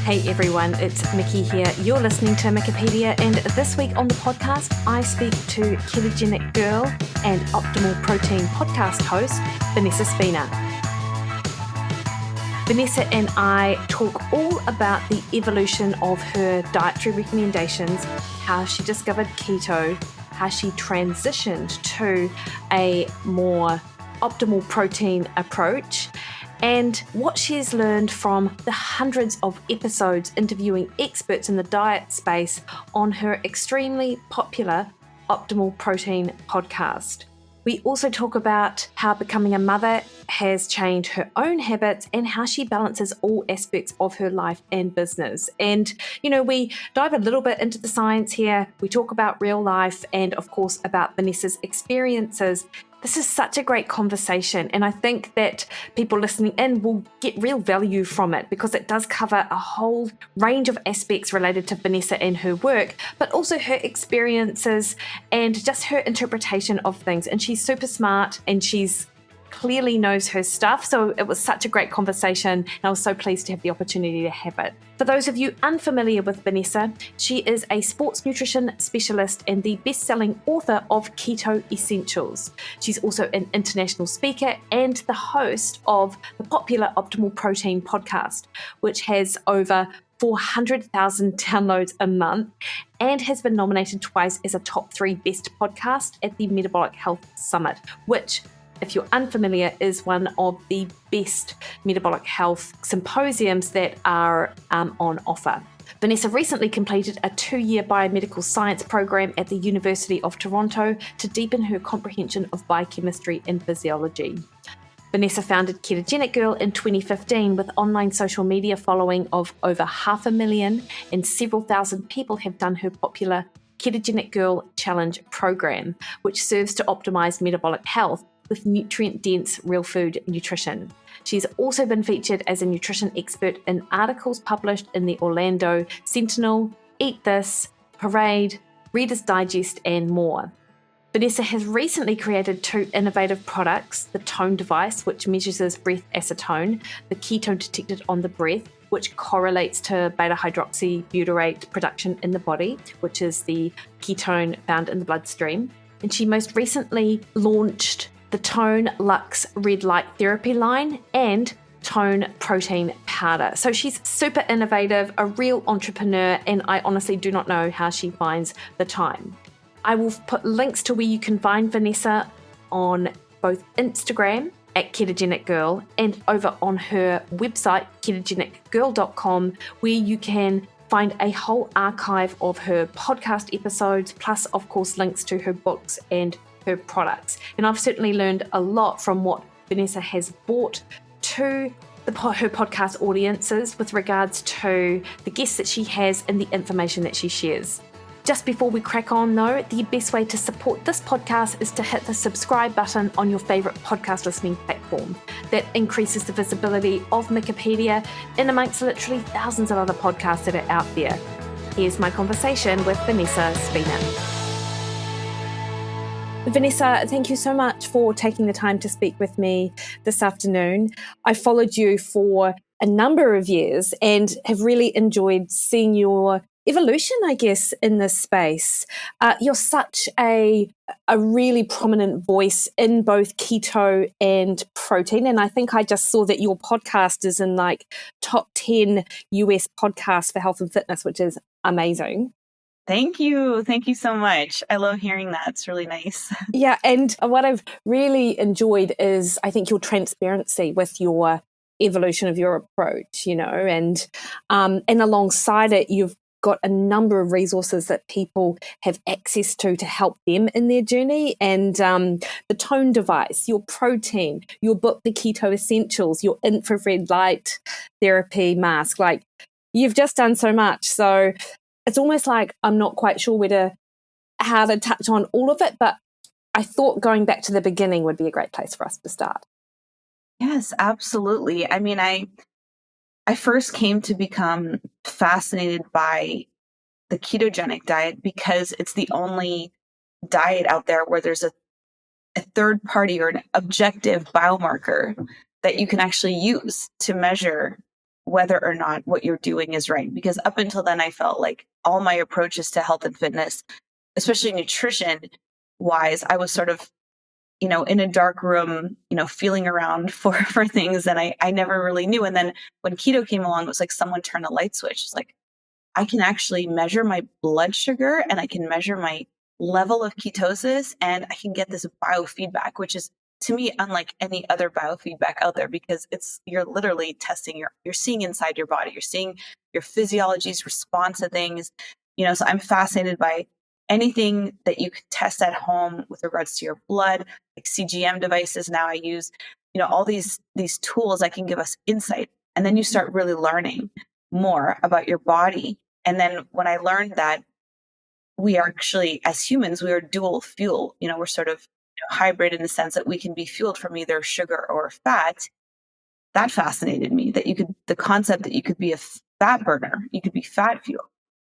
Hey everyone, it's Mikki here. You're listening to Mikkipedia, and this week on the podcast, I speak to Ketogenic Girl and Optimal Protein podcast host, Vanessa Spina. Vanessa and I talk all about the evolution of her dietary recommendations, how she discovered keto, how she transitioned to a more optimal protein approach, and what she's learned from the hundreds of episodes interviewing experts in the diet space on her extremely popular Optimal Protein podcast. We also talk about how becoming a mother has changed her own habits and how she balances all aspects of her life and business. And, we dive a little bit into the science here. We talk about real life and, of course, about Vanessa's experiences. This is such a great conversation, and I think that people listening in will get real value from it because it does cover a whole range of aspects related to Vanessa and her work, but also her experiences and just her interpretation of things. And she's super smart and she's clearly knows her stuff. So it was such a great conversation, and I was so pleased to have the opportunity to have it. For those of you unfamiliar with Vanessa, she is a sports nutrition specialist and the best-selling author of Keto Essentials. She's also an international speaker and the host of the popular Optimal Protein podcast, which has over 400,000 downloads a month and has been nominated twice as a top 3 best podcast at the Metabolic Health Summit, which, if you're unfamiliar, is one of the best metabolic health symposiums that are on offer. Vanessa recently completed a 2-year biomedical science program at the University of Toronto to deepen her comprehension of biochemistry and physiology. Vanessa founded Ketogenic Girl in 2015 with online social media following of over 500,000, and several thousand people have done her popular Ketogenic Girl Challenge program, which serves to optimize metabolic health with nutrient-dense real food nutrition. She's also been featured as a nutrition expert in articles published in the Orlando Sentinel, Eat This, Parade, Reader's Digest, and more. Vanessa has recently created 2 innovative products: the Tone device, which measures breath acetone, the ketone detected on the breath, which correlates to beta-hydroxybutyrate production in the body, which is the ketone found in the bloodstream. And she most recently launched the Tone LUX red light therapy line and Tone protein powder. So she's super innovative, a real entrepreneur, and I honestly do not know how she finds the time. I will put links to where you can find Vanessa on both Instagram at Ketogenic Girl and over on her website, ketogenicgirl.com, where you can find a whole archive of her podcast episodes, plus, of course, links to her books and her products. And I've certainly learned a lot from what Vanessa has brought to her podcast audiences with regards to the guests that she has and the information that she shares. Just before we crack on though, the best way to support this podcast is to hit the subscribe button on your favorite podcast listening platform. That increases the visibility of Mikkipedia in amongst literally thousands of other podcasts that are out there. Here's my conversation with Vanessa Spina. Vanessa, thank you so much for taking the time to speak with me this afternoon. I followed you for a number of years and have really enjoyed seeing your evolution, I guess, in this space. You're such a really prominent voice in both keto and protein. And I think I just saw that your podcast is in top 10 US podcasts for health and fitness, which is amazing. Thank you. Thank you so much. I love hearing that. It's really nice. Yeah. And what I've really enjoyed is, I think, your transparency with your evolution of your approach, and alongside it, you've got a number of resources that people have access to help them in their journey. And the Tone device, your protein, your book, The Keto Essentials, your infrared light therapy mask, you've just done so much. So it's almost like I'm not quite sure how to touch on all of it, but I thought going back to the beginning would be a great place for us to start. Yes, absolutely. I mean, I first came to become fascinated by the ketogenic diet because it's the only diet out there where there's a third party or an objective biomarker that you can actually use to measure whether or not what you're doing is right. Because up until then, I felt like all my approaches to health and fitness, especially nutrition wise, I was sort of, in a dark room, feeling around for things that I never really knew. And then when keto came along, it was like someone turned a light switch. It's like, I can actually measure my blood sugar and I can measure my level of ketosis and I can get this biofeedback, which is to me unlike any other biofeedback out there because you're literally testing you're seeing inside your body, you're seeing your physiology's response to things, so I'm fascinated by anything that you could test at home with regards to your blood, like CGM devices. Now I use, all these tools that can give us insight. And then you start really learning more about your body. And then when I learned that we are actually, as humans, we are dual fuel, we're sort of hybrid in the sense that we can be fueled from either sugar or fat. That fascinated me, that the concept that you could be a fat burner, you could be fat fuel.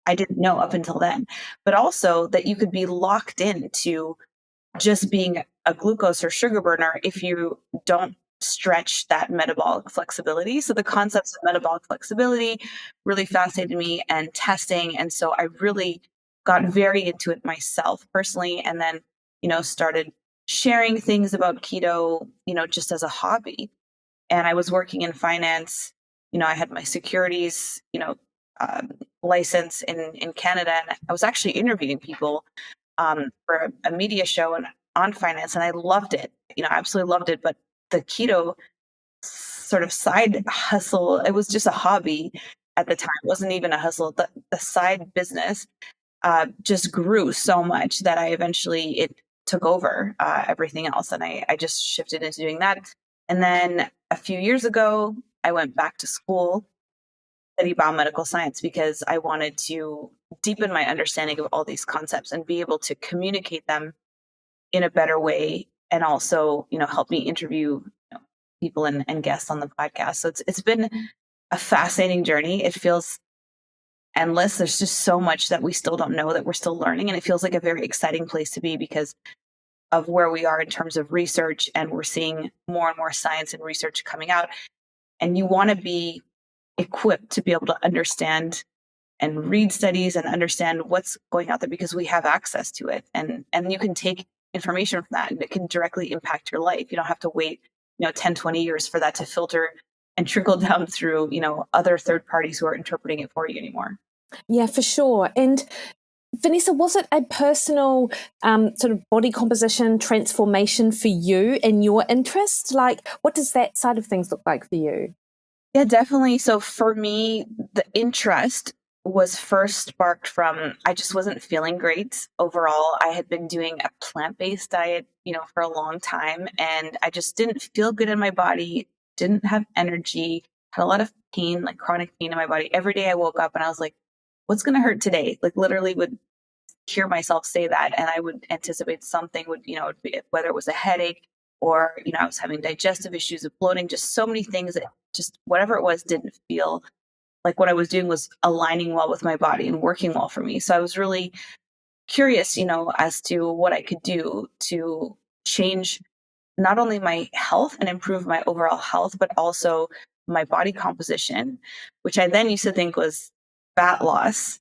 I didn't know up until then, but also that you could be locked into just being a glucose or sugar burner if you don't stretch that metabolic flexibility. So the concepts of metabolic flexibility really fascinated me, and testing. And so I really got very into it myself personally. And then, started sharing things about keto, just as a hobby. And I was working in finance. I had my securities, license in Canada. And I was actually interviewing people for a media show and on finance, and I loved it. I absolutely loved it. But the keto sort of side hustle, it was just a hobby at the time. It wasn't even a hustle. The side business just grew so much that it took over everything else, and I just shifted into doing that. And then a few years ago, I went back to school, study biomedical science, because I wanted to deepen my understanding of all these concepts and be able to communicate them in a better way, and also, help me interview people and guests on the podcast. So it's been a fascinating journey. It feels endless. There's just so much that we still don't know, that we're still learning, and it feels like a very exciting place to be because of where we are in terms of research, and we're seeing more and more science and research coming out, and you want to be equipped to be able to understand and read studies and understand what's going out there, because we have access to it, and you can take information from that and it can directly impact your life. You don't have to wait 10, 20 years for that to filter and trickle down through other third parties who are interpreting it for you anymore. Yeah, for sure. And Vanessa, was it a personal sort of body composition transformation for you and your interest? Like, what does that side of things look like for you? Yeah, definitely. So for me, the interest was first sparked from, I just wasn't feeling great overall. I had been doing a plant-based diet, for a long time, and I just didn't feel good in my body, didn't have energy, had a lot of pain, like chronic pain in my body. Every day I woke up and I was like, what's going to hurt today? Like literally would hear myself say that, and I would anticipate something would, whether it was a headache or, I was having digestive issues of bloating, just so many things that just whatever it was didn't feel like what I was doing was aligning well with my body and working well for me. So I was really curious, as to what I could do to change not only my health and improve my overall health, but also my body composition, which I then used to think was fat loss,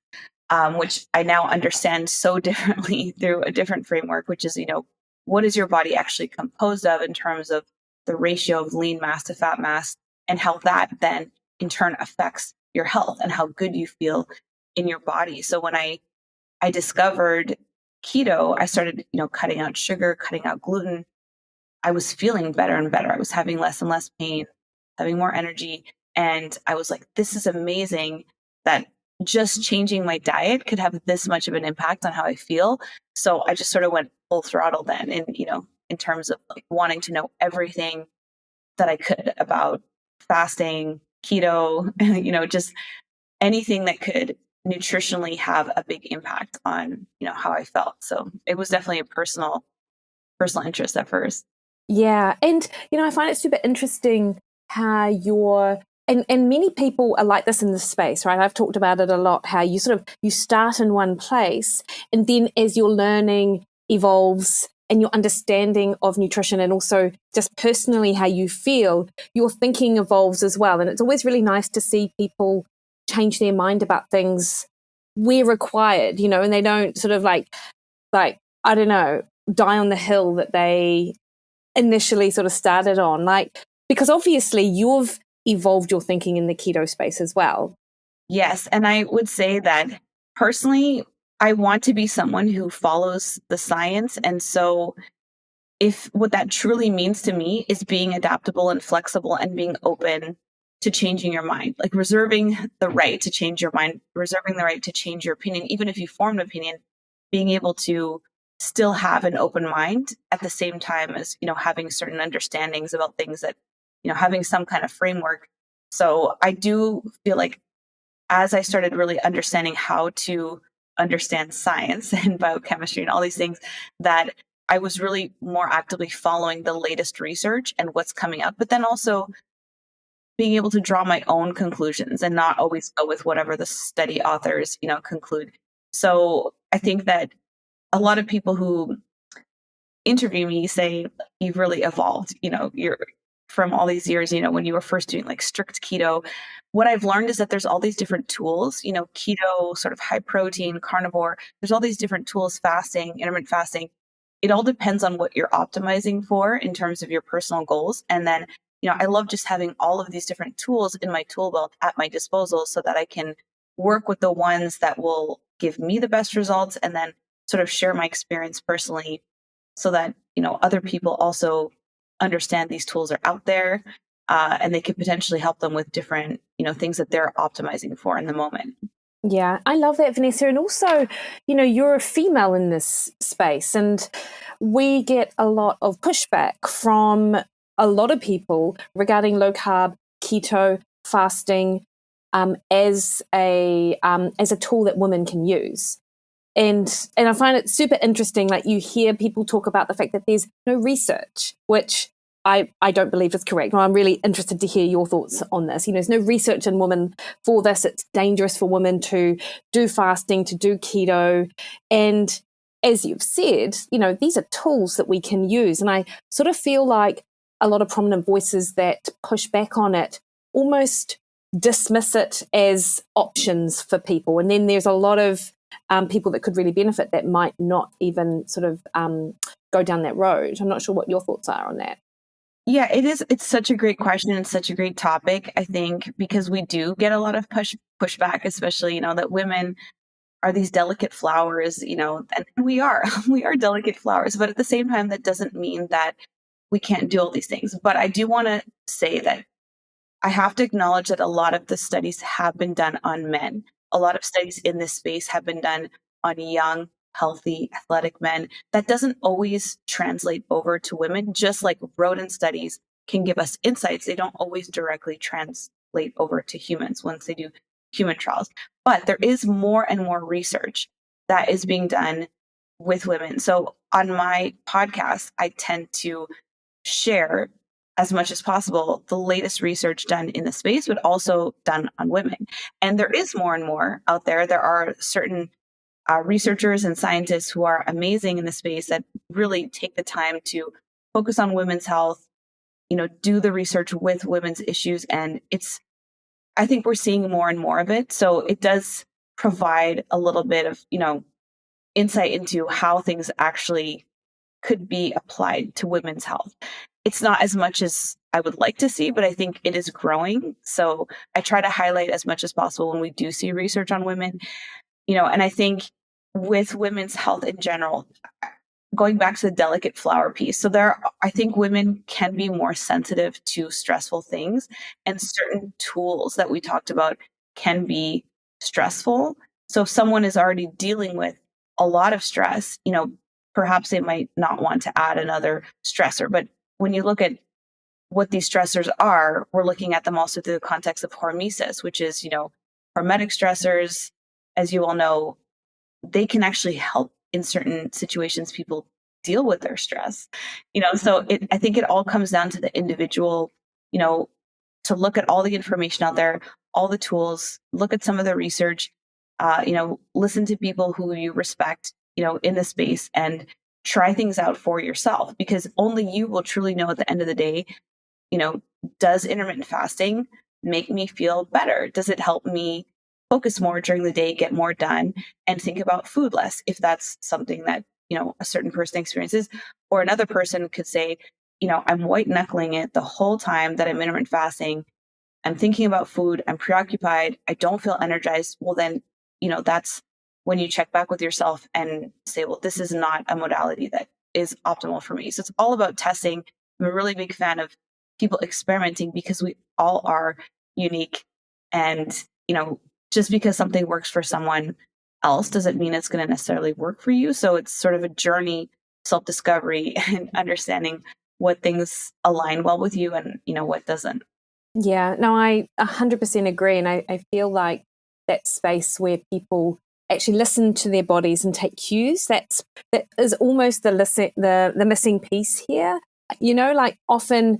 which I now understand so differently through a different framework, which is, what is your body actually composed of in terms of the ratio of lean mass to fat mass, and how that then in turn affects your health and how good you feel in your body. So when I discovered keto, I started, cutting out sugar, cutting out gluten. I was feeling better and better. I was having less and less pain, having more energy. And I was like, this is amazing that just changing my diet could have this much of an impact on how I feel. So I just sort of went full throttle then, and, in terms of like wanting to know everything that I could about fasting, keto, just anything that could nutritionally have a big impact on, how I felt. So it was definitely a personal interest at first. Yeah. And, I find it super interesting how and many people are like this in this space, right? I've talked about it a lot, how you start in one place, and then as your learning evolves and your understanding of nutrition, and also just personally how you feel, your thinking evolves as well. And it's always really nice to see people change their mind about things where required, you know, and they don't sort of like, I don't know, die on the hill that they initially sort of started on. Like, because obviously you've evolved your thinking in the keto space as well. Yes. And I would say that personally, I want to be someone who follows the science. And so, if what that truly means to me is being adaptable and flexible and being open to changing your mind, like reserving the right to change your mind, reserving the right to change your opinion, even if you form an opinion, being able to still have an open mind at the same time as, you know, having certain understandings about things that, you know, having some kind of framework. So I do feel like as I started really understanding how to understand science and biochemistry and all these things, that I was really more actively following the latest research and what's coming up, but then also being able to draw my own conclusions and not always go with whatever the study authors, you know, conclude. So I think that a lot of people who interview me say you've really evolved, you know, you're from all these years, you know, when you were first doing like strict keto. What I've learned is that there's all these different tools, you know, keto, sort of high protein, carnivore, there's all these different tools, fasting, intermittent fasting. It all depends on what you're optimizing for in terms of your personal goals. And then, you know, I love just having all of these different tools in my tool belt at my disposal so that I can work with the ones that will give me the best results, and then sort of share my experience personally so that, you know, other people also understand these tools are out there, and they could potentially help them with different, you know, things that they're optimizing for in the moment. Yeah, I love that, Vanessa. And also, you know, you're a female in this space, and we get a lot of pushback from a lot of people regarding low carb, keto, fasting, as a tool that women can use. And I find it super interesting. Like, you hear people talk about the fact that there's no research, which I don't believe is correct. Well, I'm really interested to hear your thoughts on this. You know, there's no research in women for this. It's dangerous for women to do fasting, to do keto. And as you've said, you know, these are tools that we can use. And I sort of feel like a lot of prominent voices that push back on it almost dismiss it as options for people. And then there's a lot of people that could really benefit that might not even sort of go down that road. I'm not sure what your thoughts are on that. Yeah, it is. It's such a great question and such a great topic, I think, because we do get a lot of pushback, especially, you know, that women are these delicate flowers, you know, and we are, we are delicate flowers, but at the same time, that doesn't mean that we can't do all these things. But I do want to say that I have to acknowledge that a lot of the studies have been done on men. A lot of studies in this space have been done on young, healthy, athletic men. That doesn't always translate over to women, just like rodent studies can give us insights. They don't always directly translate over to humans once they do human trials. But there is more and more research that is being done with women. So on my podcast, I tend to share as much as possible the latest research done in the space, but also done on women. And there is more and more out there. There are certain researchers and scientists who are amazing in the space that really take the time to focus on women's health, you know, do the research with women's issues. And I think we're seeing more and more of it. So it does provide a little bit of, you know, insight into how things actually could be applied to women's health. It's not as much as I would like to see, but I think it is growing. So I try to highlight as much as possible when we do see research on women, you know, and I think with women's health in general, going back to the delicate flower piece. So I think women can be more sensitive to stressful things, and certain tools that we talked about can be stressful. So if someone is already dealing with a lot of stress, you know, perhaps they might not want to add another stressor. But when you look at what these stressors are, we're looking at them also through the context of hormesis, which is, you know, hormetic stressors, as you all know, they can actually help in certain situations people deal with their stress, you know. So I think it all comes down to the individual, you know, to look at all the information out there, all the tools, look at some of the research, you know, listen to people who you respect, you know, in the space, and try things out for yourself, because only you will truly know at the end of the day, does intermittent fasting make me feel better? Does it help me focus more during the day, get more done, and think about food less, if that's something that, a certain person experiences? Or another person could say, I'm white knuckling it the whole time that I'm intermittent fasting. I'm thinking about food. I'm preoccupied. I don't feel energized. Well, then, that's when you check back with yourself and say, well, this is not a modality that is optimal for me. So it's all about testing. I'm a really big fan of people experimenting, because we all are unique. And, just because something works for someone else doesn't mean it's going to necessarily work for you. So it's sort of a journey, self-discovery, and understanding what things align well with you and, what doesn't. Yeah, no, I 100% agree. And I feel like that space where people actually listen to their bodies and take cues, that is almost the missing piece here. Like often,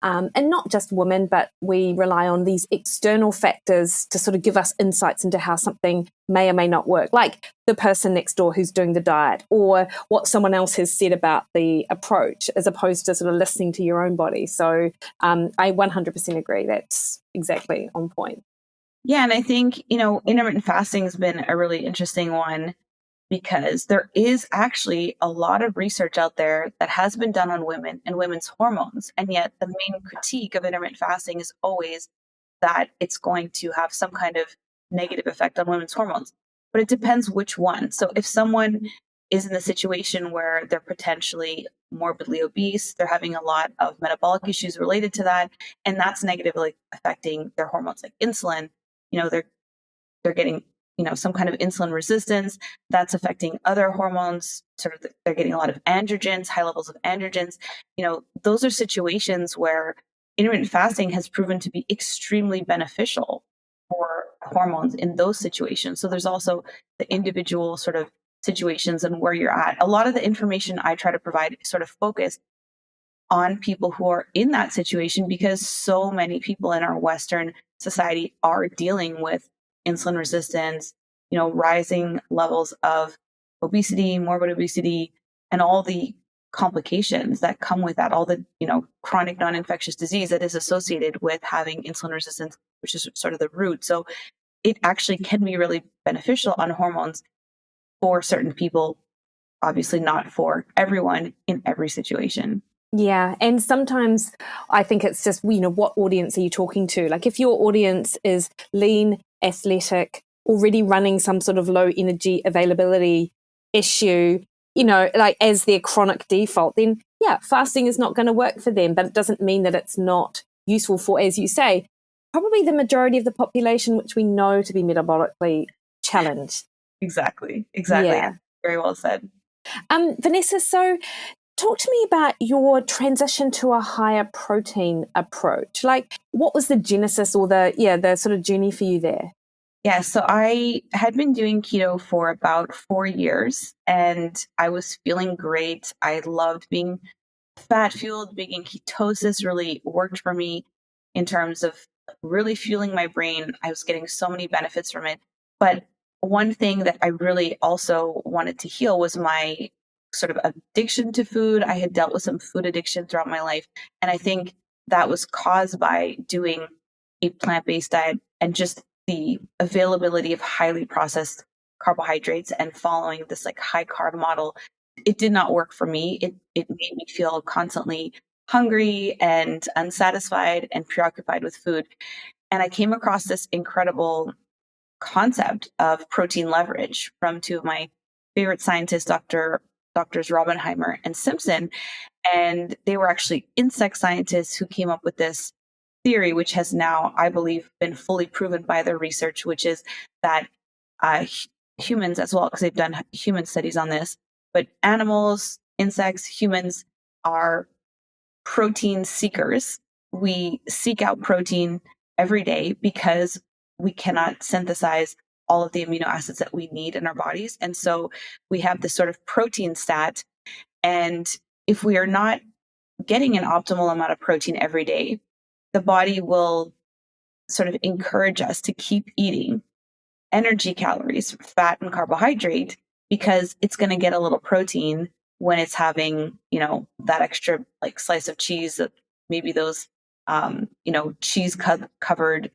and not just women, but we rely on these external factors to sort of give us insights into how something may or may not work, like the person next door who's doing the diet, or what someone else has said about the approach, as opposed to sort of listening to your own body. So I 100% agree. That's exactly on point. Yeah. And I think, intermittent fasting has been a really interesting one, because there is actually a lot of research out there that has been done on women and women's hormones. And yet the main critique of intermittent fasting is always that it's going to have some kind of negative effect on women's hormones. But it depends which one. So if someone is in the situation where they're potentially morbidly obese, they're having a lot of metabolic issues related to that, and that's negatively affecting their hormones like insulin, they're getting some kind of insulin resistance that's affecting other hormones. Sort of, they're getting a lot of androgens, high levels of androgens. Those are situations where intermittent fasting has proven to be extremely beneficial for hormones in those situations. So there's also the individual sort of situations and where you're at. A lot of the information I try to provide is sort of focused on people who are in that situation, because so many people in our Western society are dealing with insulin resistance, rising levels of obesity, morbid obesity, and all the complications that come with that, all the, chronic non-infectious disease that is associated with having insulin resistance, which is sort of the root. So it actually can be really beneficial on hormones for certain people, obviously not for everyone in every situation. Yeah. And sometimes I think it's just, what audience are you talking to? Like if your audience is lean, athletic, already running some sort of low energy availability issue, like as their chronic default, then yeah, fasting is not going to work for them. But it doesn't mean that it's not useful for, as you say, probably the majority of the population, which we know to be metabolically challenged. Exactly. Yeah. Very well said. Vanessa, so talk to me about your transition to a higher protein approach. Like, what was the genesis or the sort of journey for you there? Yeah, so I had been doing keto for about 4 years, and I was feeling great. I loved being fat fueled. Being in ketosis really worked for me in terms of really fueling my brain. I was getting so many benefits from it. But one thing that I really also wanted to heal was my sort of addiction to food. I had dealt with some food addiction throughout my life. And I think that was caused by doing a plant based diet and just the availability of highly processed carbohydrates and following this like high carb model. It did not work for me. It made me feel constantly hungry and unsatisfied and preoccupied with food. And I came across this incredible concept of protein leverage from two of my favorite scientists, Doctors Robbenheimer and Simpson. And they were actually insect scientists who came up with this theory, which has now, I believe, been fully proven by their research, which is that humans as well, because they've done human studies on this, but animals, insects, humans are protein seekers. We seek out protein every day because we cannot synthesize all of the amino acids that we need in our bodies. And so we have this sort of protein stat. And if we are not getting an optimal amount of protein every day, the body will sort of encourage us to keep eating energy calories, fat and carbohydrate, because it's going to get a little protein when it's having, that extra like slice of cheese, that maybe those, cheese covered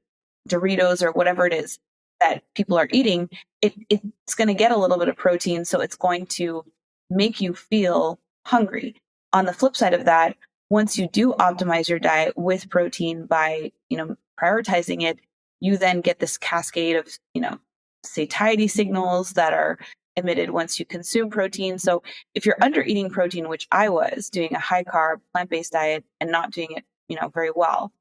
Doritos or whatever it is that people are eating, it's going to get a little bit of protein. So it's going to make you feel hungry. On the flip side of that, once you do optimize your diet with protein by, prioritizing it, you then get this cascade of, satiety signals that are emitted once you consume protein. So if you're under eating protein, which I was doing a high carb plant-based diet and not doing it, very well,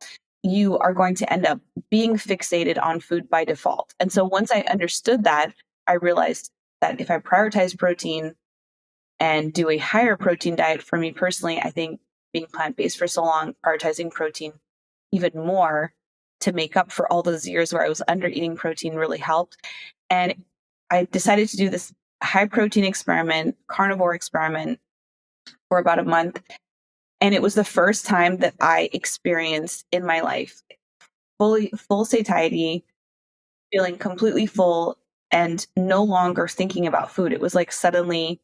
you are going to end up being fixated on food by default. And so once I understood that, I realized that if I prioritize protein and do a higher protein diet, for me personally, I think being plant-based for so long, prioritizing protein even more to make up for all those years where I was under eating protein really helped. And I decided to do this high protein experiment, carnivore experiment, for about a month. And it was the first time that I experienced in my life full satiety, feeling completely full and no longer thinking about food. It was like suddenly,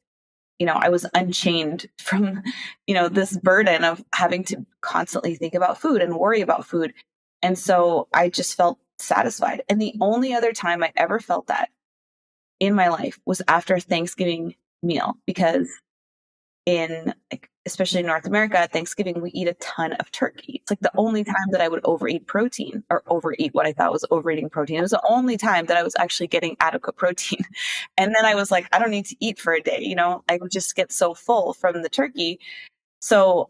I was unchained from, this burden of having to constantly think about food and worry about food. And so I just felt satisfied. And the only other time I ever felt that in my life was after a Thanksgiving meal, because in, like, especially in North America, at Thanksgiving, we eat a ton of turkey. It's like the only time that I would overeat protein, or overeat what I thought was overeating protein. It was the only time that I was actually getting adequate protein. And then I was like, I don't need to eat for a day. I would just get so full from the turkey. So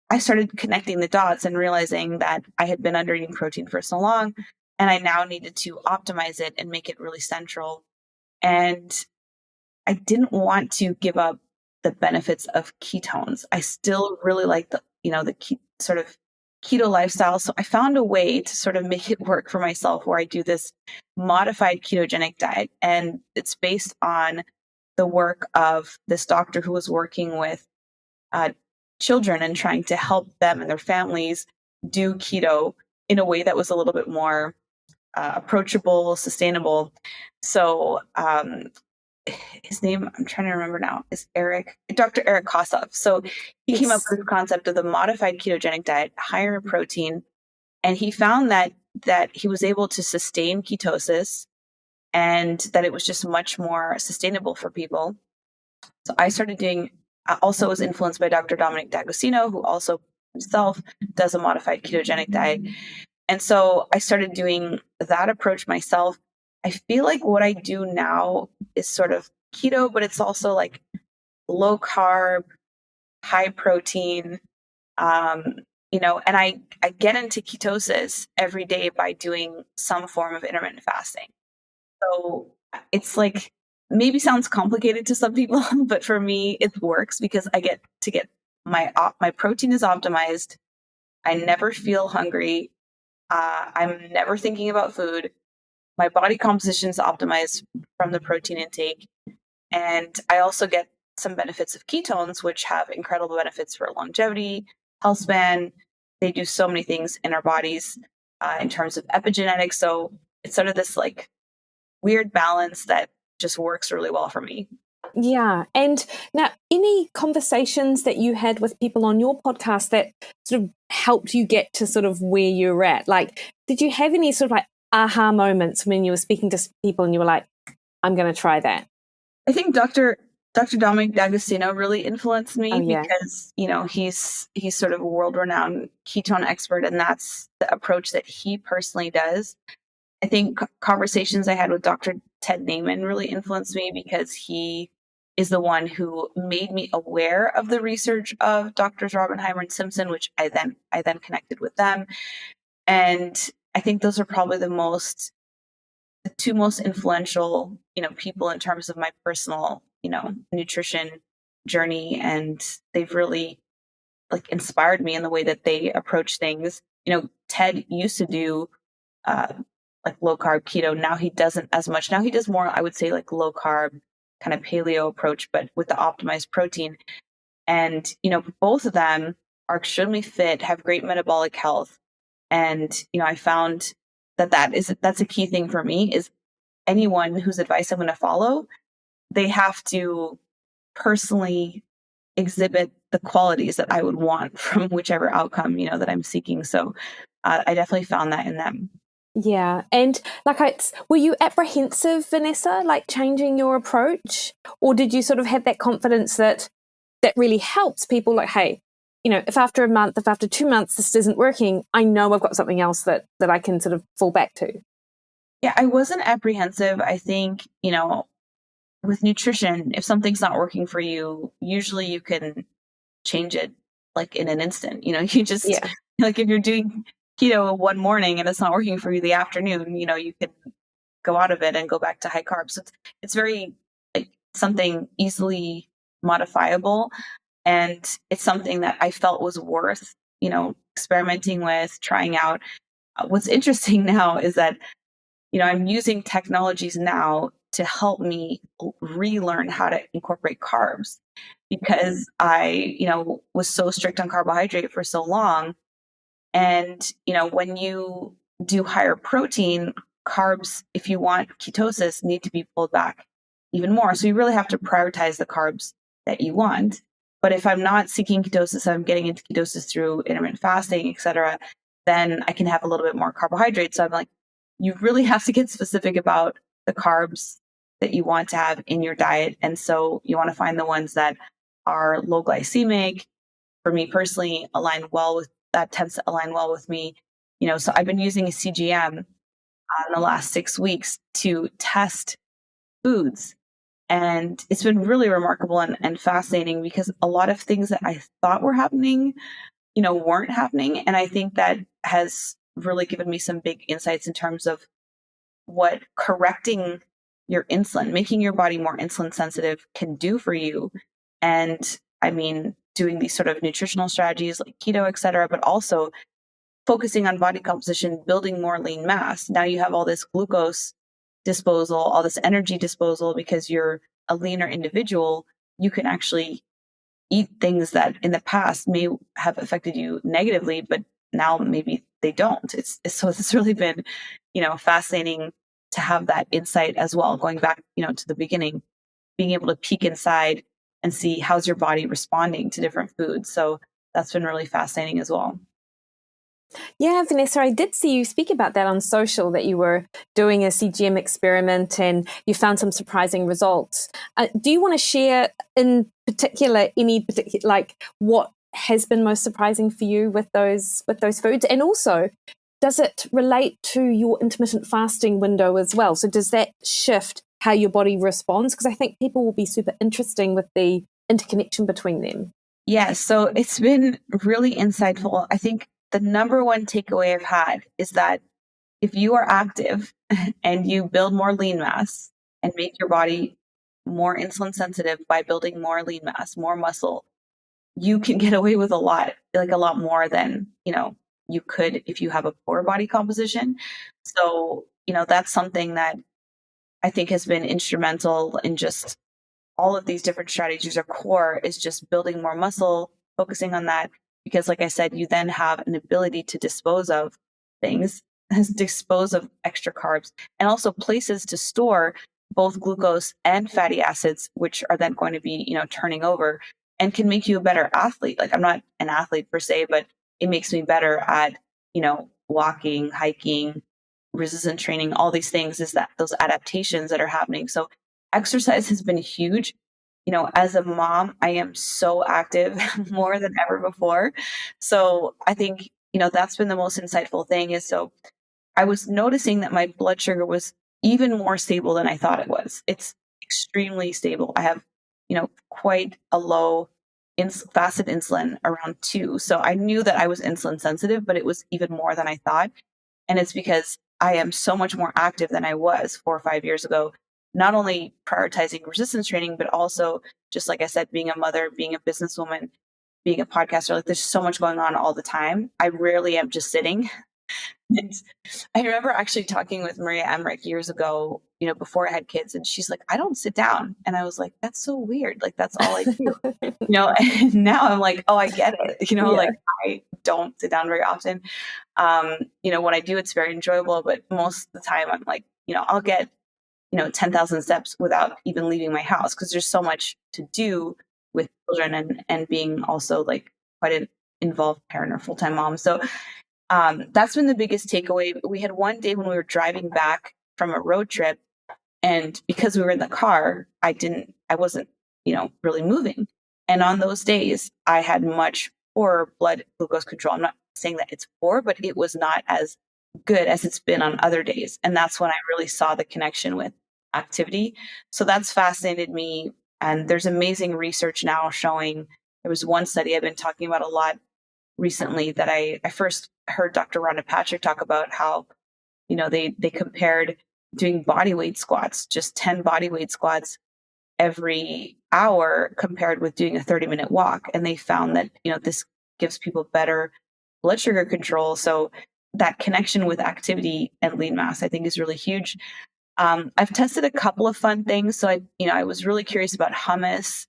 I started connecting the dots and realizing that I had been under eating protein for so long, and I now needed to optimize it and make it really central. And I didn't want to give up the benefits of ketones. I still really like the sort of keto lifestyle. So I found a way to sort of make it work for myself, where I do this modified ketogenic diet. And it's based on the work of this doctor who was working with children and trying to help them and their families do keto in a way that was a little bit more approachable, sustainable. So his name, I'm trying to remember now, is Dr. Eric Kossoff. So he came up with the concept of the modified ketogenic diet, higher in protein, and he found that he was able to sustain ketosis, and that it was just much more sustainable for people. So I started doing, also was influenced by Dr. Dominic D'Agostino, who also himself does a modified ketogenic diet. And so I started doing that approach myself. I feel like what I do now is sort of keto, but it's also like low carb, high protein, and I get into ketosis every day by doing some form of intermittent fasting. So it's like, maybe sounds complicated to some people, but for me, it works because I get to get my protein is optimized. I never feel hungry. I'm never thinking about food. My body composition is optimized from the protein intake. And I also get some benefits of ketones, which have incredible benefits for longevity, health span. They do so many things in our bodies in terms of epigenetics. So it's sort of this like weird balance that just works really well for me. Yeah. And now, any conversations that you had with people on your podcast that sort of helped you get to sort of where you're at? Like, did you have any sort of like aha moments when you were speaking to people and you were like, I'm going to try that? I think Dr. Dominic D'Agostino really influenced me because, he's sort of a world-renowned ketone expert, and that's the approach that he personally does. I think conversations I had with Dr. Ted Naiman really influenced me because he is the one who made me aware of the research of Drs. Robbenheimer and Simpson, which I then connected with them. And I think those are probably the two most influential, people in terms of my personal, nutrition journey. And they've really like inspired me in the way that they approach things. Ted used to do like low carb keto. Now he doesn't as much. Now he does more, I would say, like low carb kind of paleo approach, but with the optimized protein. And, both of them are extremely fit, have great metabolic health. And, I found that's a key thing for me is anyone whose advice I'm going to follow, they have to personally exhibit the qualities that I would want from whichever outcome, that I'm seeking. So I definitely found that in them. Yeah. And were you apprehensive, Vanessa, like changing your approach? Or did you sort of have that confidence that really helps people like, hey, if after a month, if after 2 months this isn't working, I know I've got something else that I can sort of fall back to? Yeah, I wasn't apprehensive. I think, with nutrition, if something's not working for you, usually you can change it like in an instant. You just Yeah. like if you're doing keto one morning and it's not working for you the afternoon, you can go out of it and go back to high carbs. So it's very like something easily modifiable. And it's something that I felt was worth, experimenting with, trying out. What's interesting now is that, I'm using technologies now to help me relearn how to incorporate carbs because I, was so strict on carbohydrate for so long. And, when you do higher protein, carbs, if you want ketosis, need to be pulled back even more. So you really have to prioritize the carbs that you want. But if I'm not seeking ketosis, I'm getting into ketosis through intermittent fasting, et cetera, then I can have a little bit more carbohydrates. So I'm like, you really have to get specific about the carbs that you want to have in your diet. And so you want to find the ones that are low glycemic, for me personally, that tends to align well with me. So I've been using a CGM in the last 6 weeks to test foods. And it's been really remarkable and fascinating because a lot of things that I thought were happening, weren't happening. And I think that has really given me some big insights in terms of what correcting your insulin, making your body more insulin sensitive can do for you. And I mean, doing these sort of nutritional strategies like keto, et cetera, but also focusing on body composition, building more lean mass. Now you have all this glucose disposal, all this energy disposal because you're a leaner individual. You can actually eat things that in the past may have affected you negatively, but now maybe they don't. So it's really been, fascinating to have that insight as well, going back, to the beginning, being able to peek inside and see how's your body responding to different foods. So that's been really fascinating as well. Yeah, Vanessa, I did see you speak about that on social, that you were doing a CGM experiment and you found some surprising results. Do you want to share in particular like what has been most surprising for you with those foods? And also, does it relate to your intermittent fasting window as well? So does that shift how your body responds? Because I think people will be super interesting with the interconnection between them. Yeah, so it's been really insightful. I think the number one takeaway I've had is that if you are active and you build more lean mass and make your body more insulin sensitive by building more lean mass, more muscle, you can get away with a lot more than, you could if you have a poor body composition. So, that's something that I think has been instrumental in just all of these different strategies. Are core is just building more muscle, focusing on that. Because like I said, you then have an ability to dispose of things, dispose of extra carbs, and also places to store both glucose and fatty acids, which are then going to be, turning over and can make you a better athlete. Like I'm not an athlete per se, but it makes me better at, walking, hiking, resistance training, all these things, is that those adaptations that are happening. So exercise has been huge. As a mom, I am so active more than ever before. So I think, that's been the most insightful thing is so I was noticing that my blood sugar was even more stable than I thought it was. It's extremely stable. I have, quite a low fasted insulin around 2. So I knew that I was insulin sensitive, but it was even more than I thought. And it's because I am so much more active than I was 4 or 5 years ago, not only prioritizing resistance training, but also just like I said, being a mother, being a businesswoman, being a podcaster. Like there's so much going on all the time. I rarely am just sitting. And I remember actually talking with Maria Emmerich years ago, before I had kids, and she's like, I don't sit down. And I was like, that's so weird. Like, that's all I do, and now I'm like, oh, I get it. Yeah. Like I don't sit down very often. When I do, it's very enjoyable, but most of the time I'm like, I'll get, 10,000 steps without even leaving my house because there's so much to do with children and being also like quite an involved parent or full-time mom. So that's been the biggest takeaway. We had one day when we were driving back from a road trip, and because we were in the car, I wasn't, really moving. And on those days, I had much poorer blood glucose control. I'm not saying that it's poor, but it was not as good as it's been on other days. And that's when I really saw the connection with activity. So that's fascinated me. And there's amazing research now showing, there was one study I've been talking about a lot recently that I first heard Dr. Rhonda Patrick talk about how, they compared doing body weight squats, just 10 body weight squats every hour compared with doing a 30-minute walk. And they found that, this gives people better blood sugar control. So that connection with activity and lean mass, I think, is really huge. I've tested a couple of fun things. So I was really curious about hummus.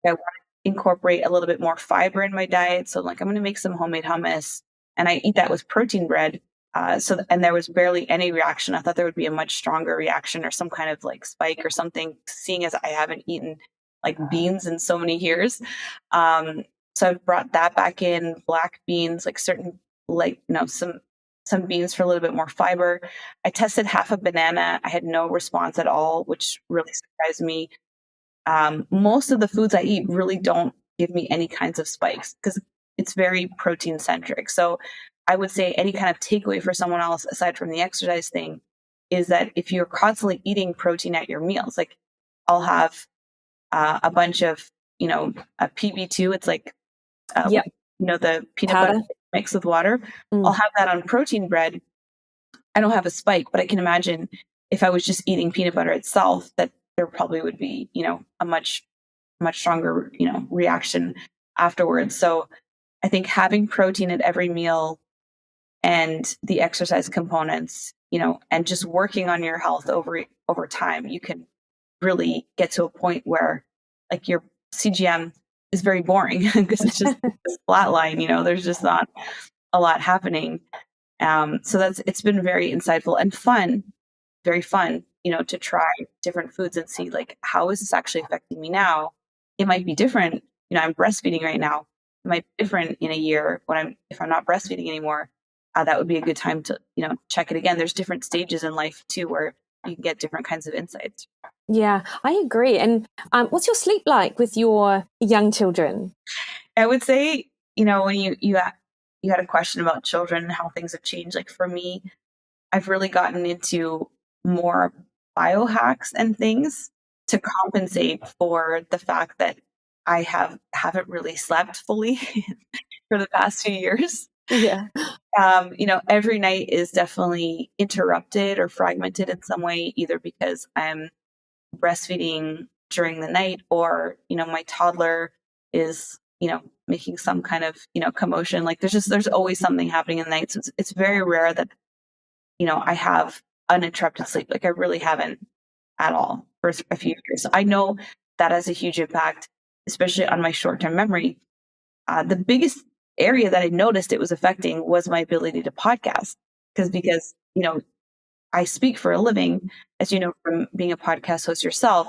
I want to incorporate a little bit more fiber in my diet. So I'm going to make some homemade hummus, and I eat that with protein bread. And there was barely any reaction. I thought there would be a much stronger reaction or some kind of like spike or something, seeing as I haven't eaten like beans in so many years. So I've brought that back in, black beans, like certain, some beans for a little bit more fiber. I tested half a banana. I had no response at all, which really surprised me. Most of the foods I eat really don't give me any kinds of spikes because it's very protein centric. So I would say any kind of takeaway for someone else, aside from the exercise thing, is that if you're constantly eating protein at your meals, like I'll have a bunch of, a PB2, it's like, the peanut Powder. butter mixed with water. Mm. I'll have that on protein bread. I don't have a spike, but I can imagine if I was just eating peanut butter itself, that there probably would be, a much, much stronger, reaction afterwards. So I think having protein at every meal and the exercise components, and just working on your health over time, you can really get to a point where like your CGM is very boring because it's just this flat line, there's just not a lot happening. So it's been very insightful and fun, very fun, to try different foods and see like, how is this actually affecting me now? It might be different. I'm breastfeeding right now. It might be different in a year if I'm not breastfeeding anymore. That would be a good time to, check it again. There's different stages in life too, where you can get different kinds of insights. Yeah, I agree. And what's your sleep like with your young children? I would say, when you had a question about children and how things have changed, like for me, I've really gotten into more biohacks and things to compensate for the fact that I haven't really slept fully for the past few years. Yeah. Every night is definitely interrupted or fragmented in some way, either because I'm breastfeeding during the night or, my toddler is, making some kind of, commotion. Like there's always something happening in the night. So it's very rare that, I have uninterrupted sleep. Like I really haven't at all for a few years. So I know that has a huge impact, especially on my short-term memory. The biggest area that I noticed it was affecting was my ability to podcast because, I speak for a living, as you know, from being a podcast host yourself.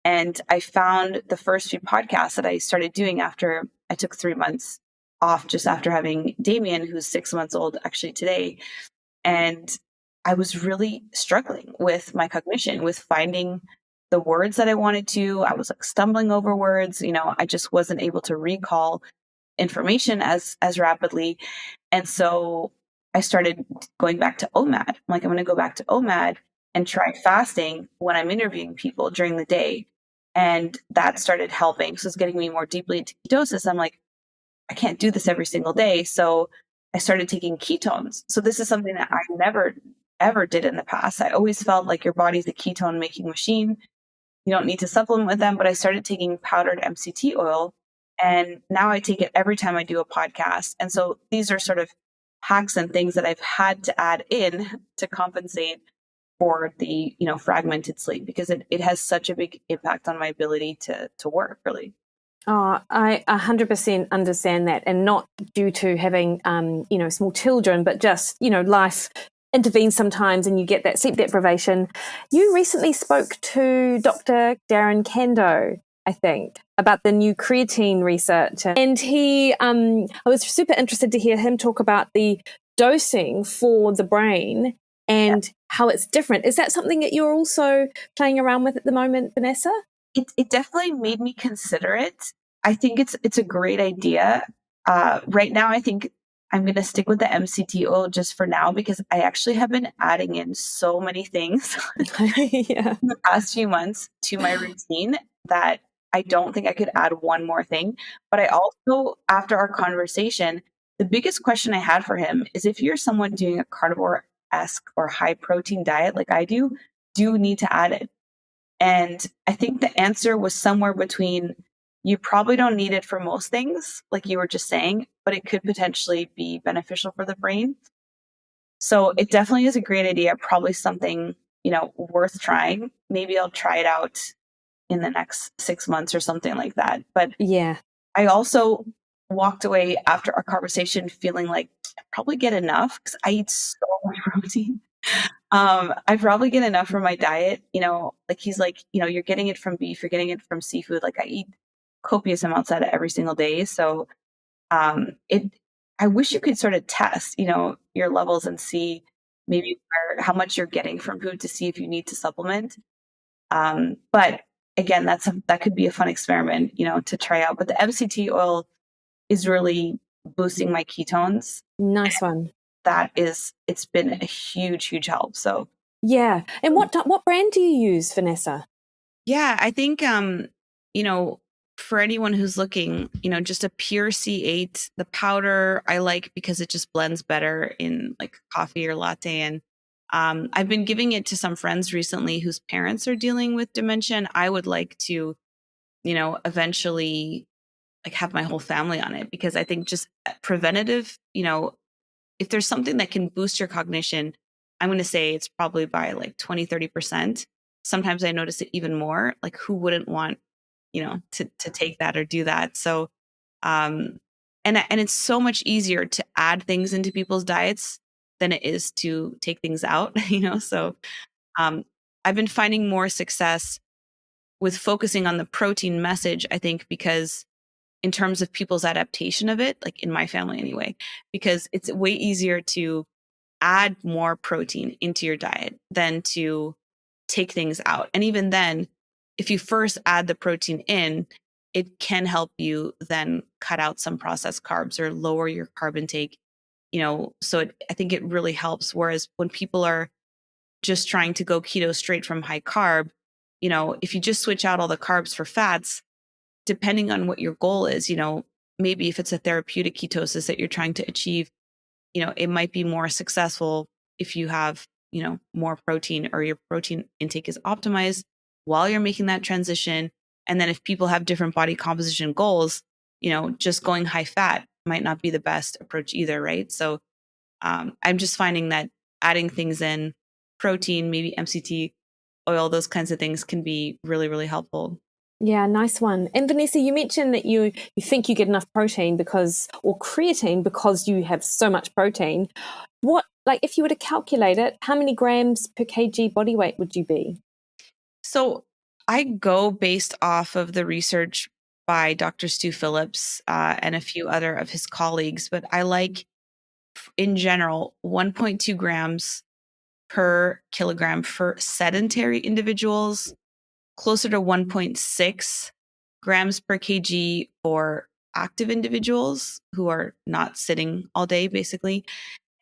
And I found the first few podcasts that I started doing after I took 3 months off, just after having Damien, who's 6 months old actually today. And I was really struggling with my cognition, with finding the words that I wanted to. I was like stumbling over words. I just wasn't able to recall information as rapidly. And so I started going back to OMAD. I'm like, I'm going to go back to OMAD and try fasting when I'm interviewing people during the day. And that started helping. So it's getting me more deeply into ketosis. I'm like, I can't do this every single day. So I started taking ketones. So this is something that I never, ever did in the past. I always felt like your body's a ketone making machine. You don't need to supplement with them. But I started taking powdered MCT oil. And now I take it every time I do a podcast. And so these are sort of hacks and things that I've had to add in to compensate for the, fragmented sleep, because it has such a big impact on my ability to work, really. Oh, I 100% understand that, and not due to having, small children, but just, life intervenes sometimes and you get that sleep deprivation. You recently spoke to Dr. Darren Kando I think, about the new creatine research. And I was super interested to hear him talk about the dosing for the brain and how it's different. Is that something that you're also playing around with at the moment, Vanessa? It definitely made me consider it. I think it's a great idea. Right now, I think I'm going to stick with the MCT oil just for now because I actually have been adding in so many things Yeah. in the past few months to my routine that I don't think I could add one more thing. But I also, after our conversation, the biggest question I had for him is if you're someone doing a carnivore-esque or high protein diet like I do you need to add it? And I think the answer was somewhere between you probably don't need it for most things, like you were just saying, but it could potentially be beneficial for the brain. So it definitely is a great idea, probably something, worth trying. Maybe I'll try it out in the next 6 months or something like that. But Yeah. I also walked away after our conversation feeling like I probably get enough because I eat so much protein. I probably get enough from my diet, like he's like, you're getting it from beef, you're getting it from seafood. Like I eat copious amounts of it every single day. So, it, I wish you could sort of test, your levels and see maybe how much you're getting from food to see if you need to supplement. But again, that could be a fun experiment, to try out. But the MCT oil is really boosting my ketones. Nice one. It's been a huge, huge help. So yeah. And what brand do you use, Vanessa? yeah, I think for anyone who's looking, just a pure C8, the powder I like because it just blends better in like coffee or latte. And I've been giving it to some friends recently whose parents are dealing with dementia. And I would like to, eventually like have my whole family on it because I think just preventative, if there's something that can boost your cognition, I'm going to say it's probably by like 20-30%. Sometimes I notice it even more. Like who wouldn't want, to take that or do that? So, um, and it's so much easier to add things into people's diets than it is to take things out, So, um, I've been finding more success with focusing on the protein message, I think, because in terms of people's adaptation of it, like in my family anyway, because it's way easier to add more protein into your diet than to take things out. And even then, if you first add the protein in, it can help you then cut out some processed carbs or lower your carb intake, so I think it really helps. Whereas when people are just trying to go keto straight from high carb, if you just switch out all the carbs for fats, depending on what your goal is, maybe if it's a therapeutic ketosis that you're trying to achieve, it might be more successful if you have, more protein or your protein intake is optimized while you're making that transition. And then if people have different body composition goals, just going high fat might not be the best approach either, right? So I'm just finding that adding things in, protein, maybe MCT oil, those kinds of things can be really, really helpful. Yeah, nice one. And Vanessa, you mentioned that you think you get enough protein or creatine because you have so much protein. Like if you were to calculate it, how many grams per kg body weight would you be? So I go based off of the research by Dr. Stu Phillips and a few other of his colleagues, but I like in general 1.2 grams per kilogram for sedentary individuals, closer to 1.6 grams per kg for active individuals who are not sitting all day, basically,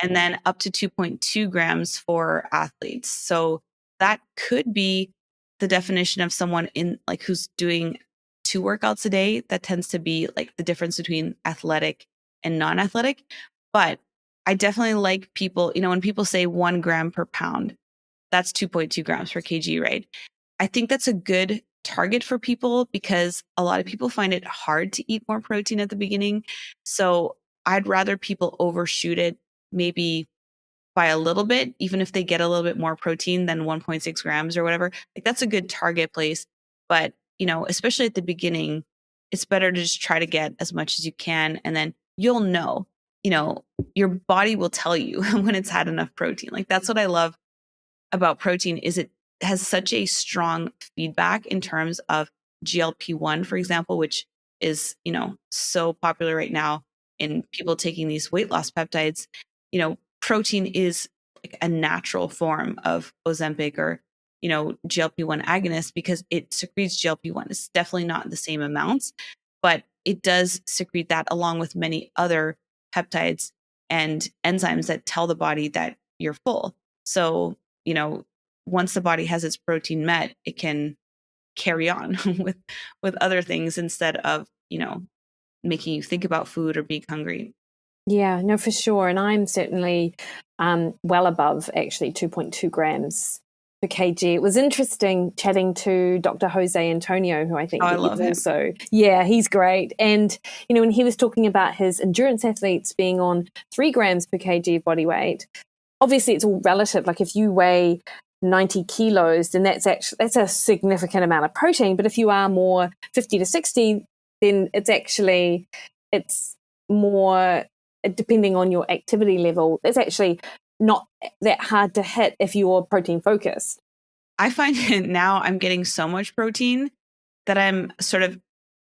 and then up to 2.2 grams for athletes. So that could be the definition of someone in like who's doing 2 workouts a day. That tends to be like the difference between athletic and non-athletic. But I definitely like people, when people say 1 gram per pound, that's 2.2 grams per kg, right? I think that's a good target for people because a lot of people find it hard to eat more protein at the beginning. So I'd rather people overshoot it maybe by a little bit, even if they get a little bit more protein than 1.6 grams or whatever. Like that's a good target place. But, especially at the beginning, it's better to just try to get as much as you can. And then you'll know, your body will tell you when it's had enough protein. Like that's what I love about protein is it has such a strong feedback in terms of GLP-1, for example, which is, so popular right now in people taking these weight loss peptides, protein is like a natural form of Ozempic or, GLP-1 agonist because it secretes GLP-1. It's definitely not the same amounts, but it does secrete that along with many other peptides and enzymes that tell the body that you're full. So, once the body has its protein met, it can carry on with other things instead of, making you think about food or being hungry. Yeah, no, for sure. And I'm certainly well above actually 2.2 grams per kg. It was interesting chatting to Dr. Jose Antonio, who I think Oh, I that love you've him. also, yeah, he's great. And, when he was talking about his endurance athletes being on 3 grams per kg of body weight, obviously it's all relative. Like if you weigh 90 kilos, then that's a significant amount of protein. But if you are more 50 to 60, then it's more depending on your activity level. It's actually not that hard to hit if you're protein focused. I find that now I'm getting so much protein that I'm sort of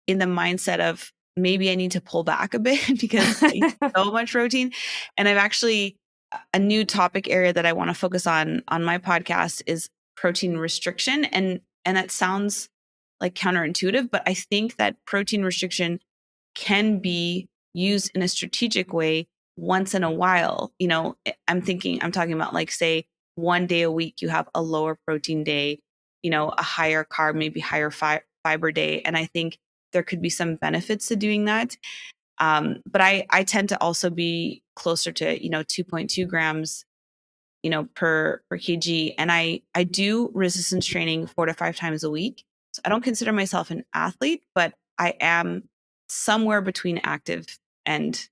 in the mindset of maybe I need to pull back a bit because I eat so much protein. And I've actually a new topic area that I want to focus on my podcast is protein restriction. And that sounds like counterintuitive, but I think that protein restriction can be used in a strategic way once in a while. I'm talking about like, say, one day a week, you have a lower protein day, a higher carb, maybe higher fiber day. And I think there could be some benefits to doing that. But I tend to also be closer to, 2.2 grams, per kg. And I do resistance training 4 to 5 times a week. So I don't consider myself an athlete, but I am somewhere between active and,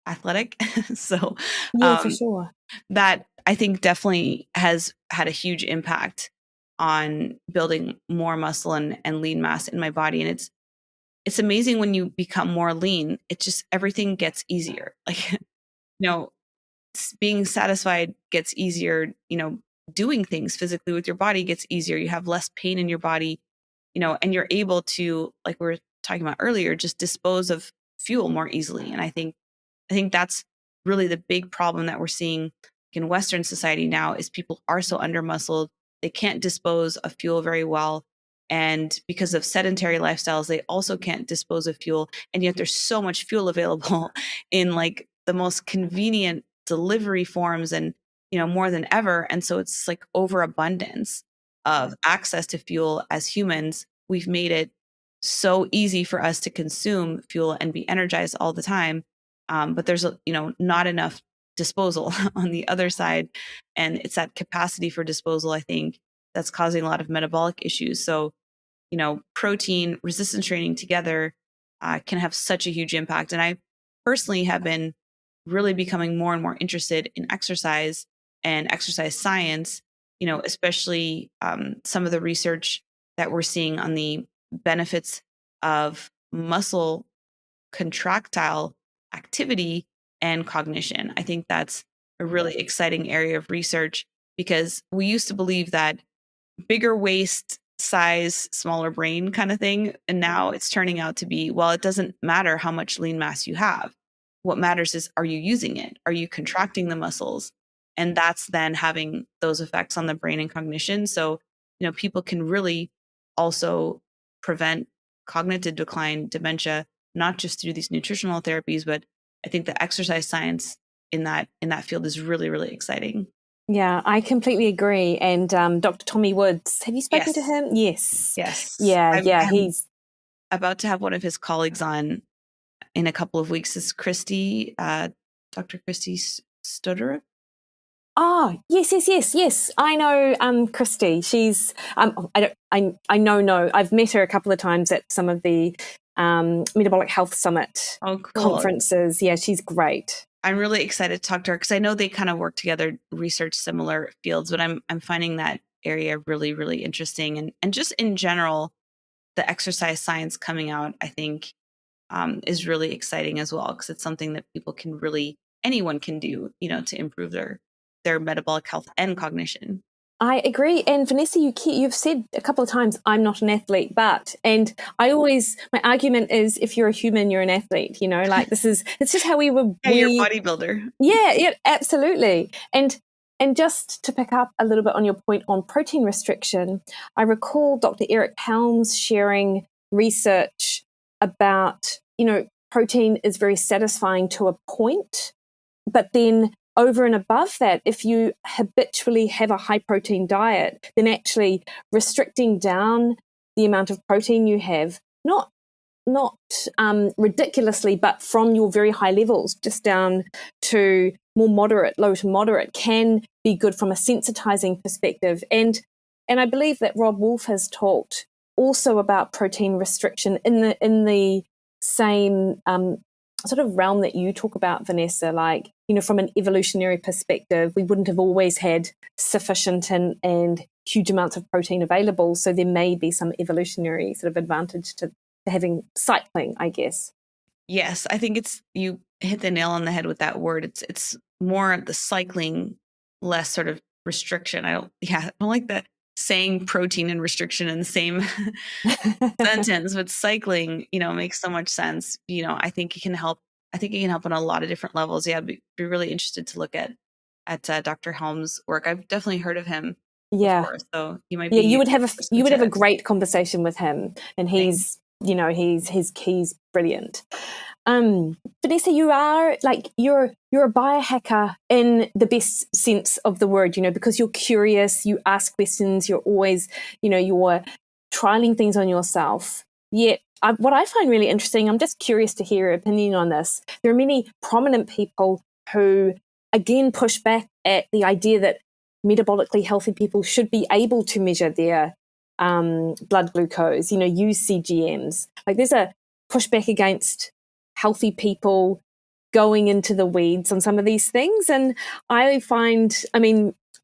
athletic. So Yeah, for sure. that I think definitely has had a huge impact on building more muscle and lean mass in my body. And it's amazing when you become more lean, it just everything gets easier. Like, know, being satisfied gets easier, doing things physically with your body gets easier. You have less pain in your body, and you're able to, like we were talking about earlier, just dispose of fuel more easily. And I think that's really the big problem that we're seeing in Western society now is people are so under muscled. They can't dispose of fuel very well. And because of sedentary lifestyles, they also can't dispose of fuel. And yet there's so much fuel available in like the most convenient delivery forms and, more than ever. And so it's like overabundance of access to fuel as humans. We've made it so easy for us to consume fuel and be energized all the time, but there's not enough disposal on the other side, and it's that capacity for disposal I think that's causing a lot of metabolic issues. So protein resistance training together can have such a huge impact. And I personally have been really becoming more and more interested in exercise and exercise science, especially some of the research that we're seeing on the benefits of muscle contractile activity and cognition. I think that's a really exciting area of research because we used to believe that bigger waist size, smaller brain kind of thing. And now it's turning out to be, well, it doesn't matter how much lean mass you have. What matters is, are you using it? Are you contracting the muscles? And that's then having those effects on the brain and cognition. So, people can really also prevent cognitive decline, dementia, not just through these nutritional therapies, but I think the exercise science in that field is really, really exciting. Yeah, I completely agree. And Dr. Tommy Woods, have you spoken to Yes. him? Yes. Yes. Yeah, yeah, I'm he's about to have one of his colleagues on in a couple of weeks. Is Christy, Dr. Christy Stutterer? oh, yes, yes, yes, yes. I know Christy. She's I don't I know no. I've met her a couple of times at some of the Metabolic Health Summit Oh, cool. conferences. Yeah, she's great. I'm really excited to talk to her because I know they kind of work together, research similar fields, but I'm finding that area really, really interesting. And just in general, the exercise science coming out, I think, is really exciting as well because it's something that people can really anyone can do, to improve their metabolic health and cognition. I agree. And Vanessa, you've said a couple of times, I'm not an athlete, and my argument is if you're a human, you're an athlete, like it's just how Yeah, you're a bodybuilder. Yeah, absolutely. And just to pick up a little bit on your point on protein restriction, I recall Dr. Eric Helms sharing research about, protein is very satisfying to a point, but then over and above that, if you habitually have a high protein diet, then actually restricting down the amount of protein you have, not ridiculously, but from your very high levels, just down to more moderate, low to moderate, can be good from a sensitizing perspective. And I believe that Rob Wolf has talked also about protein restriction in the same sort of realm that you talk about, Vanessa. Like, from an evolutionary perspective, we wouldn't have always had sufficient and huge amounts of protein available. So there may be some evolutionary sort of advantage to having cycling, I guess. Yes, I think you hit the nail on the head with that word. It's more the cycling, less sort of restriction. I don't like that saying protein and restriction in the same sentence, but cycling, makes so much sense. I think it can help. I think it can help on a lot of different levels. Yeah, I'd be really interested to look at Dr. Helm's work. I've definitely heard of him before, so he might be. You would have a great conversation with him, and he's he's brilliant. Vanessa, you're a biohacker in the best sense of the word, because you're curious, you ask questions, you're always, you're trialing things on yourself. Yet, what I find really interesting, I'm just curious to hear your opinion on this. There are many prominent people who, again, push back at the idea that metabolically healthy people should be able to measure their blood glucose, use CGMs. Like, there's a pushback against healthy people going into the weeds on some of these things. And I'm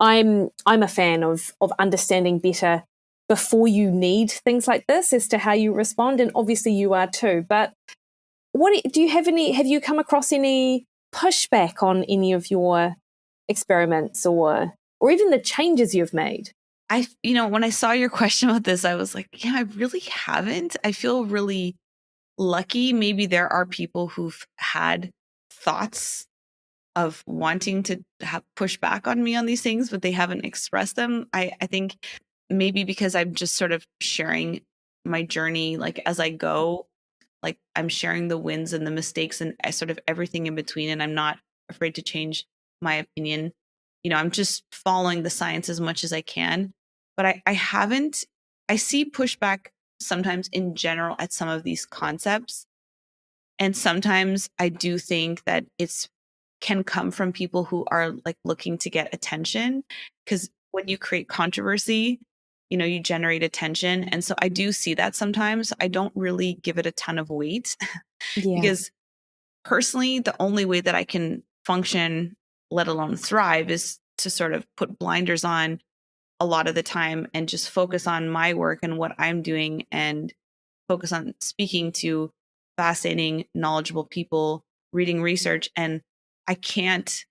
a fan of understanding better before you need things like this as to how you respond. And obviously you are too. But have you come across any pushback on any of your experiments or even the changes you've made? When I saw your question about this, I was like, yeah, I really haven't. I feel really lucky. Maybe there are people who've had thoughts of wanting to push back on me on these things, but they haven't expressed them. I think maybe because I'm just sort of sharing my journey, like as I go, like I'm sharing the wins and the mistakes and sort of everything in between. And I'm not afraid to change my opinion. I'm just following the science as much as I can, but I see pushback sometimes in general at some of these concepts. And sometimes I do think that can come from people who are like looking to get attention, because when you create controversy, you generate attention. And so I do see that sometimes. I don't really give it a ton of weight because personally, the only way that I can function, let alone thrive, is to sort of put blinders on a lot of the time and just focus on my work and what I'm doing and focus on speaking to fascinating, knowledgeable people, reading research. And I can't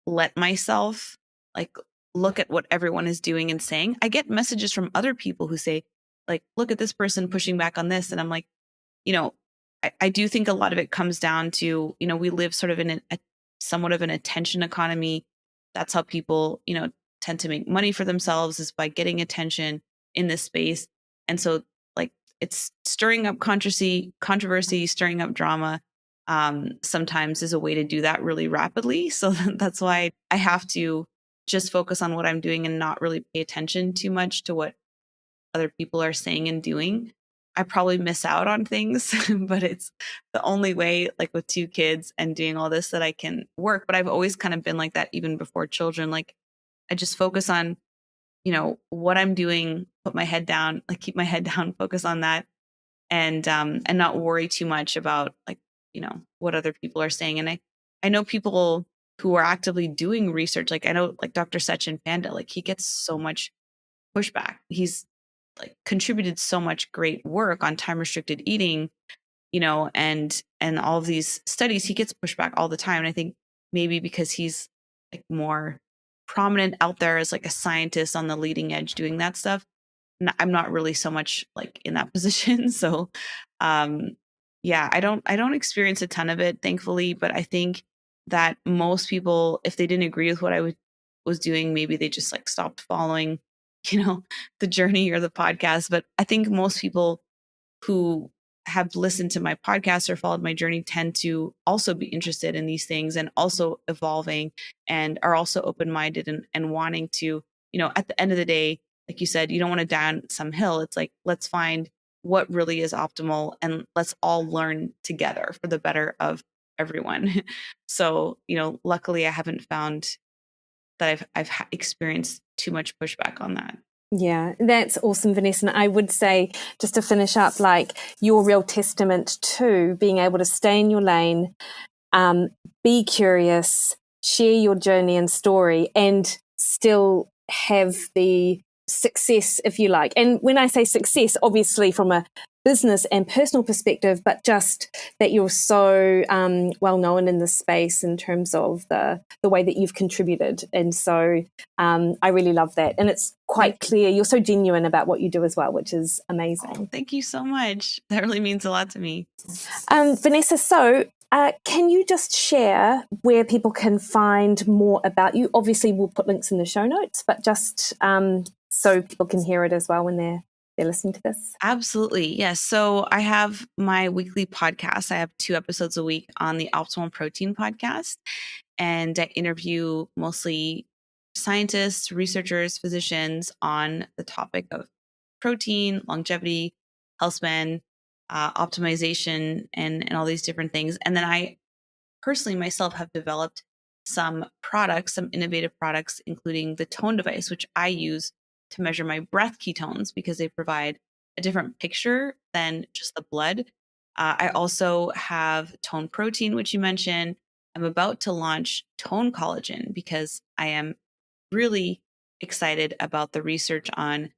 let myself like look at what everyone is doing and saying. I get messages from other people who say, like, look at this person pushing back on this. And I'm like, I do think a lot of it comes down to, we live sort of in a somewhat of an attention economy. That's how people, tend to make money for themselves, is by getting attention in this space. And so like it's stirring up controversy, stirring up drama. Sometimes is a way to do that really rapidly. So that's why I have to just focus on what I'm doing and not really pay attention too much to what other people are saying and doing. I probably miss out on things, but it's the only way, like with 2 kids and doing all this, that I can work. But I've always kind of been like that even before children. Like I just focus on, what I'm doing, put my head down, like keep my head down, focus on that, and not worry too much about like, what other people are saying. And I know people who are actively doing research. Like I know like Dr. Sechin Panda, like he gets so much pushback. He's like contributed so much great work on time restricted eating, and all of these studies. He gets pushback all the time. And I think maybe because he's like more prominent out there as like a scientist on the leading edge doing that stuff. I'm not really so much like in that position. So, yeah, I don't experience a ton of it, thankfully, but I think that most people, if they didn't agree with what I was doing, maybe they just like stopped following, the journey or the podcast. But I think most people who have listened to my podcast or followed my journey tend to also be interested in these things and also evolving and are also open-minded and wanting to, at the end of the day, like you said, you don't want to die on some hill. It's like, let's find what really is optimal and let's all learn together for the better of everyone. So, luckily I haven't found that I've experienced too much pushback on that. Yeah, that's awesome, Vanessa. And I would say, just to finish up, like your real testament to being able to stay in your lane, be curious, share your journey and story, and still have the success, if you like. And when I say success, obviously from a business and personal perspective, but just that you're so well known in this space in terms of the way that you've contributed. And so I really love that. And it's quite clear. You're so genuine about what you do as well, which is amazing. Oh, thank you so much. That really means a lot to me. Vanessa, so can you just share where people can find more about you? Obviously, we'll put links in the show notes, but just so people can hear it as well when they're listening to this. Absolutely. Yes. So I have my weekly podcast. I have 2 episodes a week on the Optimal Protein podcast. And I interview mostly scientists, researchers, physicians on the topic of protein, longevity, health span, optimization, and all these different things. And then I personally myself have developed some products, some innovative products, including the Tone device, which I use to measure my breath ketones because they provide a different picture than just the blood. I also have Tone protein, which you mentioned. I'm about to launch Tone collagen because I am really excited about the research on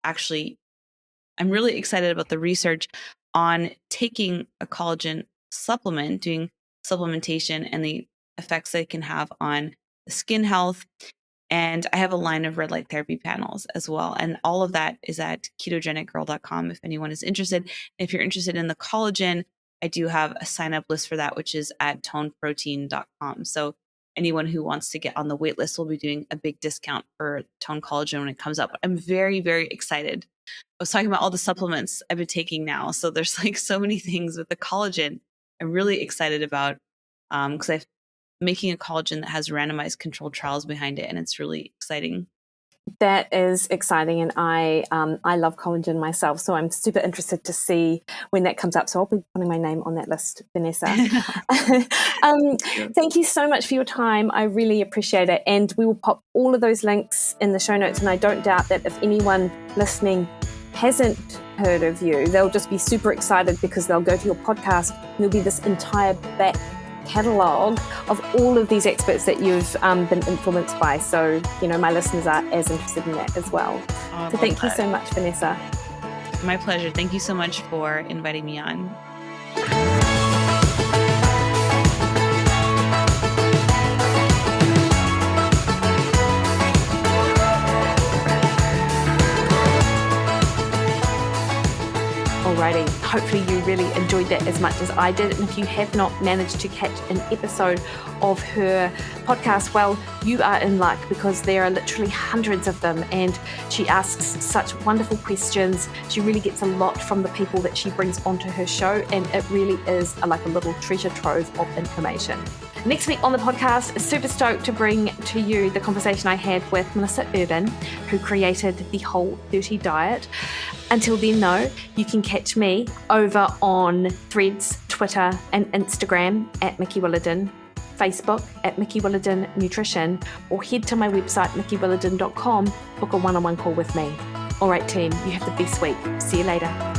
I'm really excited about the research on taking a collagen supplement, doing supplementation and the effects that it can have on the skin health. And I have a line of red light therapy panels as well. And all of that is at ketogenicgirl.com if anyone is interested. If you're interested in the collagen, I do have a sign up list for that, which is at toneprotein.com. So anyone who wants to get on the wait list will be doing a big discount for Tone collagen when it comes up. I'm very, very excited. I was talking about all the supplements I've been taking now. So there's like so many things with the collagen I'm really excited about because I've making a collagen that has randomized controlled trials behind it. And it's really exciting. That is exciting. And I love collagen myself. So I'm super interested to see when that comes up. So I'll be putting my name on that list, Vanessa. Thank you so much for your time. I really appreciate it. And we will pop all of those links in the show notes. And I don't doubt that if anyone listening hasn't heard of you, they'll just be super excited because they'll go to your podcast and there'll be this entire back catalogue of all of these experts that you've been influenced by. So, my listeners are as interested in that as well. So thank you so much, Vanessa. My pleasure. Thank you so much for inviting me on. Alrighty, hopefully you really enjoyed that as much as I did. And if you have not managed to catch an episode of her podcast, well, you are in luck because there are literally hundreds of them and she asks such wonderful questions. She really gets a lot from the people that she brings onto her show and it really is like a little treasure trove of information. Next week on the podcast, super stoked to bring to you the conversation I had with Melissa Urban, who created the Whole 30 diet. Until then, though, you can catch me over on Threads, Twitter, and Instagram at Mikki Williden, Facebook at Mikki Williden Nutrition, or head to my website, mikkiwilliden.com, book a one-on-one call with me. All right, team, you have the best week. See you later.